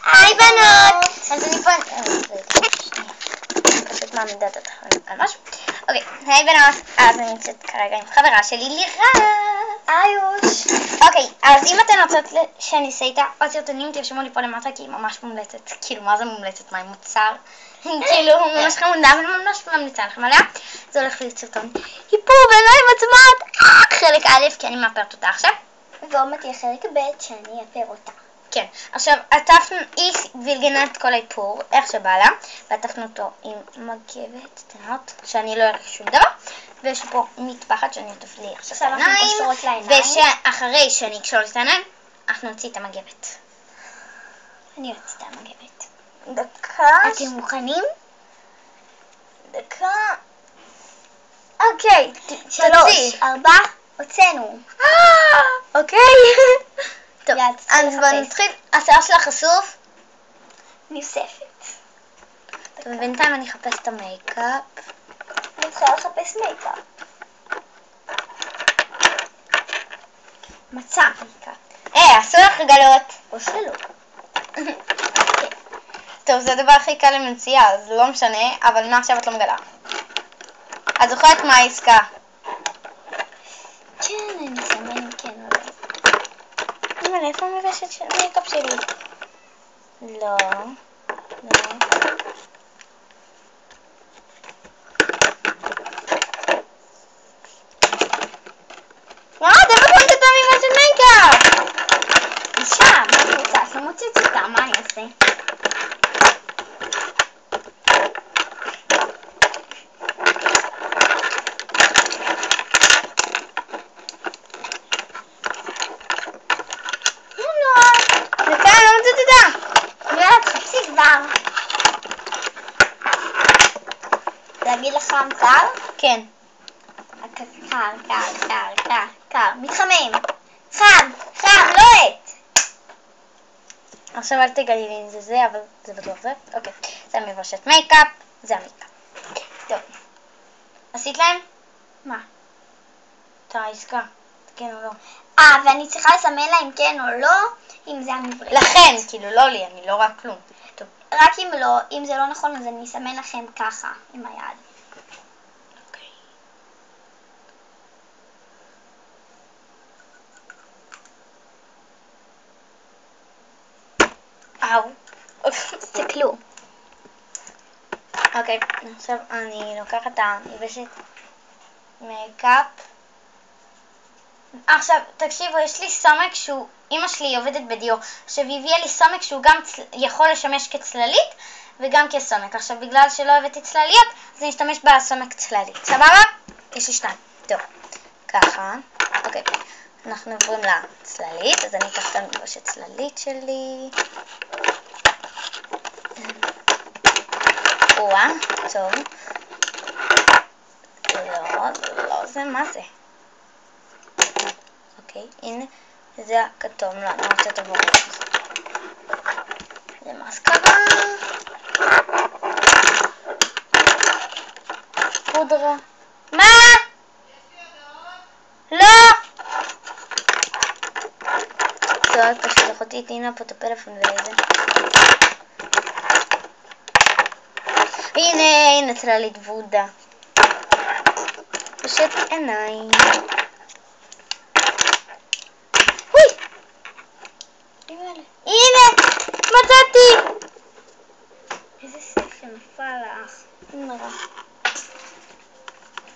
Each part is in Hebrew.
היי בנות! אז אני פה... פשוט מעמידה את התחנה על משהו. אוקיי, היי בנות, אז אני נמצאת כרגע עם חברה שלי לירה. איוש. אוקיי, אז אם אתן רוצות שאני אעשה איתה עוד סרטונים, תרשמו לי פה למטה, כי היא ממש מומלצת. כאילו, מה זה מומלצת? מה, היא מוצר? כאילו, ממש חמודה, אבל ממש ממליצה לכם עליה. זה הולך להיות סרטון היפור בעיניים עצמת חלק א', כי אני מאפרת אותה עכשיו. ועוד מעט יהיה חלק ב' שאני אפר אותה. כן, עכשיו עטפנו, היא בלגנה את כל האיפור, איך שבא לה, ועטפנו אותו עם מגבת, תנות, שאני לא אראה שום דבר, ויש פה מטפחת שאני אטוף לי עכשיו את העיניים, קושרות לעיניים. ושאחרי שאני אקשור את העיניים, אנחנו נוציא את המגבת. אני אוציא את המגבת. דקה. אתם מוכנים? דקה. אוקיי, 3, 4, הוצאנו. אוקיי. טוב, אז בוא נתחיל. השיער שלה חשוף. נוספת. טוב, בינתיים אני אחפש את המייקאפ. אני צריכה לחפש מייקאפ. מצא מייקאפ. אסור לך לגלות. או שלא. טוב, זה הדבר הכי קל למציאה, אז לא משנה, אבל מעכשיו את לא מגלה. את זוכרת מה העסקה? כן, אני אסמן כן או לא. אבל איפה המבשת של מייקאפ שלי? לא. איפה שמת את המבשת מייקאפ? אישה, מה את רוצה? אז אני מוצאת אותה, מה אני אעשה? להגיד לך קר? כן. קר, מתחמם. חם, לוהט. עכשיו אל תגלי לי אם זה, אבל זה בטוח זה. אוקיי, זה המבשת מייקאפ, זה המייקאפ. טוב. עשית להם? מה? את העסקה, כן או לא? ואני צריכה לסמן להם כן או לא, אם זה המברשת. לכן, כאילו לא לי, אני לא רואה כלום. טוב. רק אם לא, אם זה לא נכון, אז אני אסמן לכם ככה, עם היד. תסתכלו. אוקיי, עכשיו אני לוקחת את המבשת מייקאפ. עכשיו, תקשיבו, יש לי סומק שהוא, אמא שלי עובדת בדיור. עכשיו, היא הביאה לי סומק שהוא גם יכול לשמש כצללית וגם כסומק. עכשיו, בגלל שלא הבאתי צלליות, אז אני אשתמש בסומק צללית. סבבה? יש לי 2. טוב, ככה. אוקיי, אנחנו עוברים לצללית, אז אני אקח את המבשת צללית שלי. טוב. לא, זה מה זה? אוקיי, הנה, זה הכתום, לא, אני רוצה את הברוך. זה מסקרה. פודרה. מה? לא! טוב, פשוט אחותי תהינה פה את הפלאפון ואיזה. הנה צללית וודה. פשוט עיניים. הנה, מצאתי. איזה סעיף שנפל לך. נורא.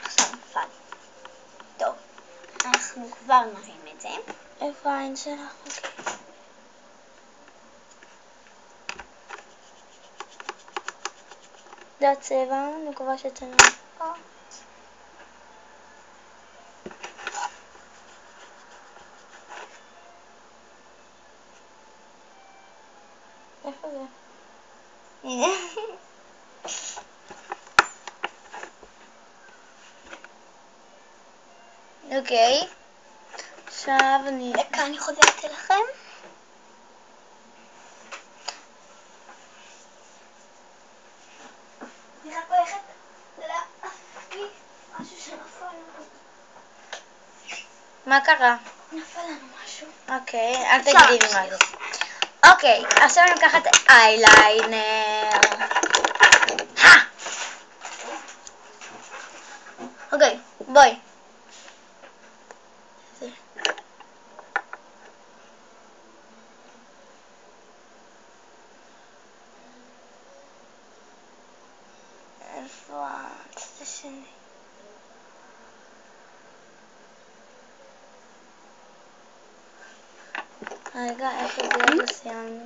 עכשיו נפל. טוב, אנחנו כבר נרים את זה. איפה העין שלך? זה הצבע, אני מקווה שצלם. איפה זה? הנה. אוקיי. עכשיו אני... דקה, אני חוזרת אליכם. אני רק הולכת להביא משהו שנפל לנו. מה קרה? נפל לנו משהו. אוקיי, אל תגידי לי מה זה. אוקיי, עכשיו אני לוקחת אייליינר. אוקיי, בואי. איפה הצד השני? רגע, איפה זה עוד לא סיימנו?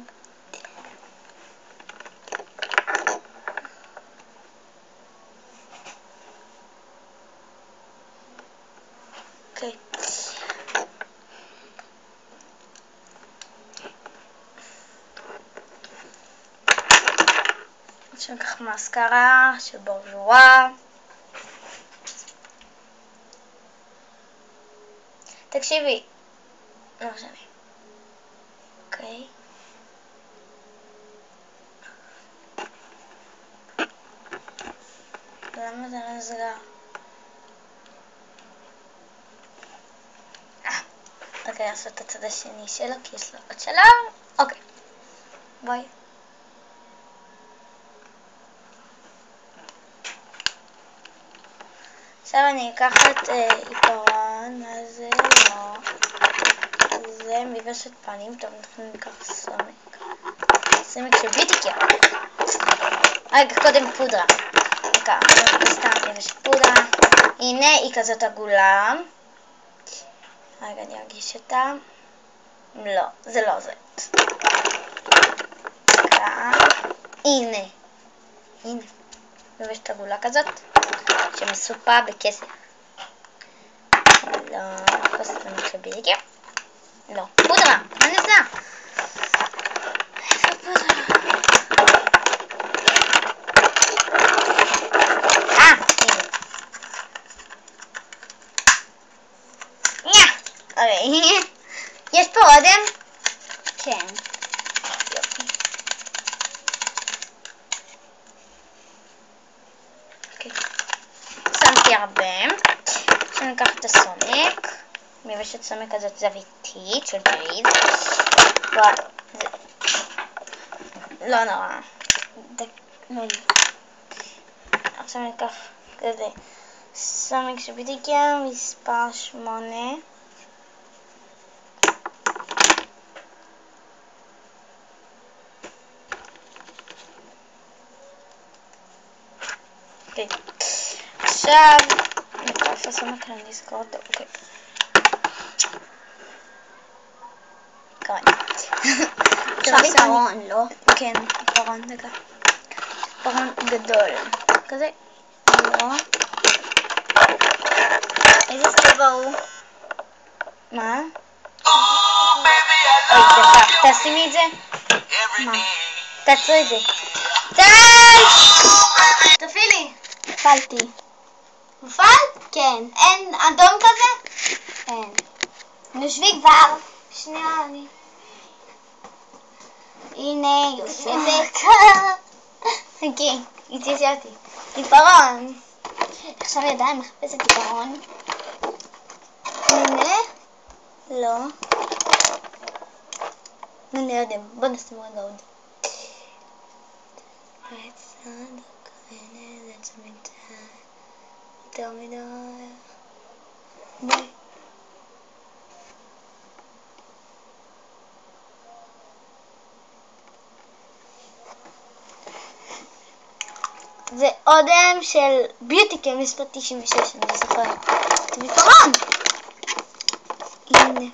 אוקיי. עכשיו ניקח מאסקרה של בורז'ואה. תקשיבי. לא משנה. אוקיי. למה זה לא נסגר? אוקיי, לעשות את הצד השני שלו, כי יש לו עוד שלב. אוקיי. בואי. עכשיו אני אקחת עיפרון, מה זה? לא. זה מברשת פנים, טוב, אנחנו ניקח סומק. סומק של ביוטיקר. רגע, קודם פודרה. ניקח, סתם מברשת פודרה. הנה, היא כזאת עגולה. רגע, אני ארגיש אותה. לא, זה לא זה. הנה. הנה. מברשת עגולה כזאת. שמסופה בכסף. לא, לא סומק של ביוטיקר. לא, פודרה, מה נעשה? איפה פודרה? הנה. אוקיי. יש פה אודם? כן. יופי. אוקיי. שמתי הרבה. עכשיו ניקח את הסומק. מברשת סומק הזאת זוויתית של בריז. לא נורא. עכשיו ניקח כזה סומק של ביוטיקר מספר 8. אוקיי. עכשיו ניקח את הסומק, אני אזכור אותו. אוקיי. עכשיו עיפרון, לא? כן, עיפרון, דקה. עיפרון גדול. כזה. לא. איזה צבע הוא? מה? אוי, דקה. תשימי את זה. מה? תעצרי את זה. די! תפעילי. נפלתי. נפל? כן. אין אדום כזה? אין. נושבי כבר. שנייה, אני... הנה, יושבת. חכי, התיישבתי. עיפרון. עכשיו ידיים מחפשת עיפרון. הנה. לא. הנה יודעים, בוא נשים רגע עוד. יותר מדי. בואי. זה אודם של ביוטיקר מספר 96, אני זוכרת. זה עיפרון. הנה.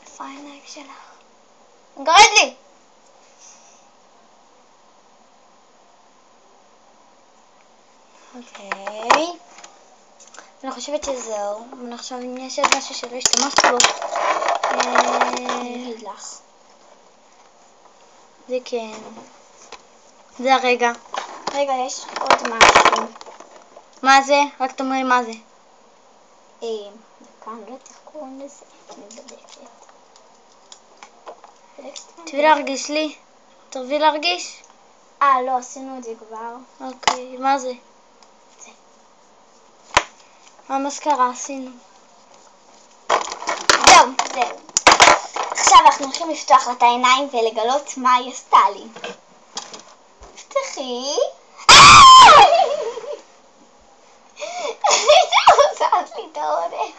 איפה העיניים שלך? גרד לי! אוקיי. אני חושבת שזהו. עכשיו אם יש עוד משהו שלא השתמשת בו. אני אגיד לך. זה כן. זה הרגע. רגע, יש עוד משהו. מה זה? רק תאמרי מה זה. דקה, אני לא יודעת איך קוראים לזה. אני בדקת. תביאי להרגיש לי. תרבי להרגיש. לא, עשינו את זה כבר. אוקיי, מה זה? זה. המסקרה עשינו. זהו. עכשיו אנחנו הולכים לפתוח לה את העיניים ולגלות מה היא עשתה לי. פתחי. זה עושה לי את העונש.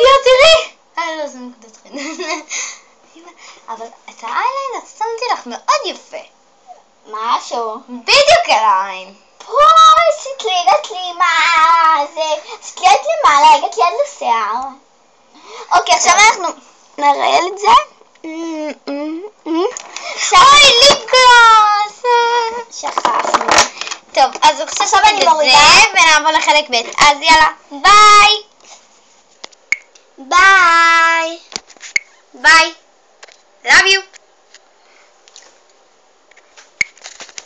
יו, תראי! לא, זה נקודת חן. אבל את האייליינר שמתי לך מאוד יפה. משהו. בדיוק על העין. עשית לי, הגעת לי מה זה, עשית לי עד למעלה, הגעת לי עד לשיער. אוקיי, עכשיו אנחנו נראה את זה. אוי, ליפגלוס! שכחנו. טוב, אז עכשיו אני אני מורידה. ונעבור לחלק ב'. אז יאללה, ביי! ביי. ביי! Love you!